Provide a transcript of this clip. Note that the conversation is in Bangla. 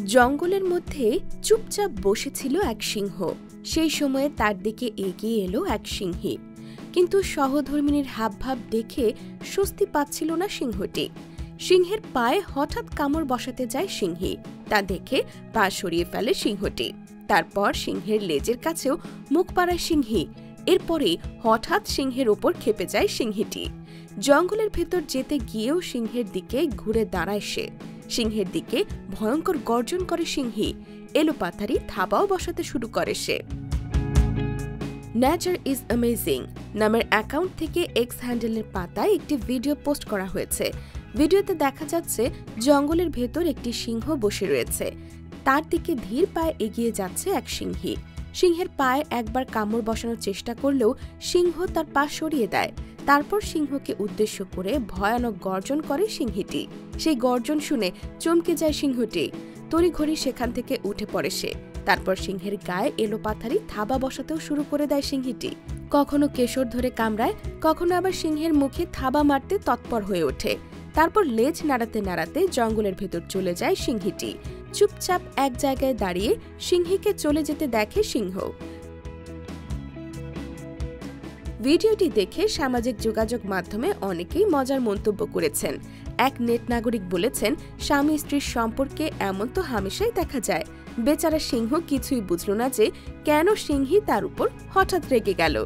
জঙ্গলের মধ্যে চুপচাপ বসেছিল এক সিংহ। সেই সময়ে তার দিকে এগিয়ে এলো এক সিংহী, কিন্তু সহধর্মিণীর হাবভাব দেখে স্বস্তি পাচ্ছিল না সিংহটি। সিংহের পায়ে হঠাৎ কামড় বসাতে যায় সিংহী, তা দেখে পা সরিয়ে ফেলে সিংহটি। তারপর সিংহের লেজের কাছেও মুখ বাড়ায় সিংহী। এরপরে হঠাৎ সিংহের ওপর খেপে যায় সিংহীটি। জঙ্গলের ভেতর যেতে গিয়েও সিংহের দিকে ঘুরে দাঁড়ায় সে। সিংহের দিকে ভয়ঙ্কর গর্জন করে সিংহী, এলোপাথারি থাবাও বসাতে শুরু করে সে। নেচার ইজ অ্যামেজিং নামের অ্যাকাউন্ট থেকে এক্স হ্যান্ডেলের পাতায় একটি ভিডিও পোস্ট করা হয়েছে। ভিডিওতে দেখা যাচ্ছে জঙ্গলের ভেতর একটি সিংহ বসে রয়েছে। তার দিকে ধীর পায়ে এগিয়ে যাচ্ছে এক সিংহী। সিংহের পায়ে একবার কামড় বসানোর চেষ্টা করলেও সিংহ তার পা সরিয়ে দেয়। তারপর সিংহকে উদ্দেশ্য করে ভয়ানক গর্জন করে সিংহীটি। সেই গর্জন শুনে চমকে যায় সিংহটি। তড়িঘড়ি সেখান থেকে উঠে পড়ে সে। তারপর সিংহের গায়ে এলোপাথারি থাবা বসাতেও শুরু করে দেয় সিংহীটি। কখনো কেশর ধরে কামড়ায়, কখনো আবার সিংহের মুখে থাবা মারতে তৎপর হয়ে ওঠে। তারপর লেজ নাড়াতে নাড়াতে জঙ্গলের ভেতর চলে যায় সিংহীটি। চুপচাপ এক জায়গায় দাঁড়িয়ে সিংহীকে চলে যেতে দেখে সিংহ। ভিডিওটি দেখে সামাজিক যোগাযোগ মাধ্যমে অনেকেই মজার মন্তব্য করেছেন। এক নেট নাগরিক বলেছেন, স্বামী স্ত্রীর সম্পর্কে এমন তো হামেশাই দেখা যায়। বেচারা সিংহ কিছুই বুঝল না যে কেন সিংহী তার উপর হঠাৎ রেগে গেল।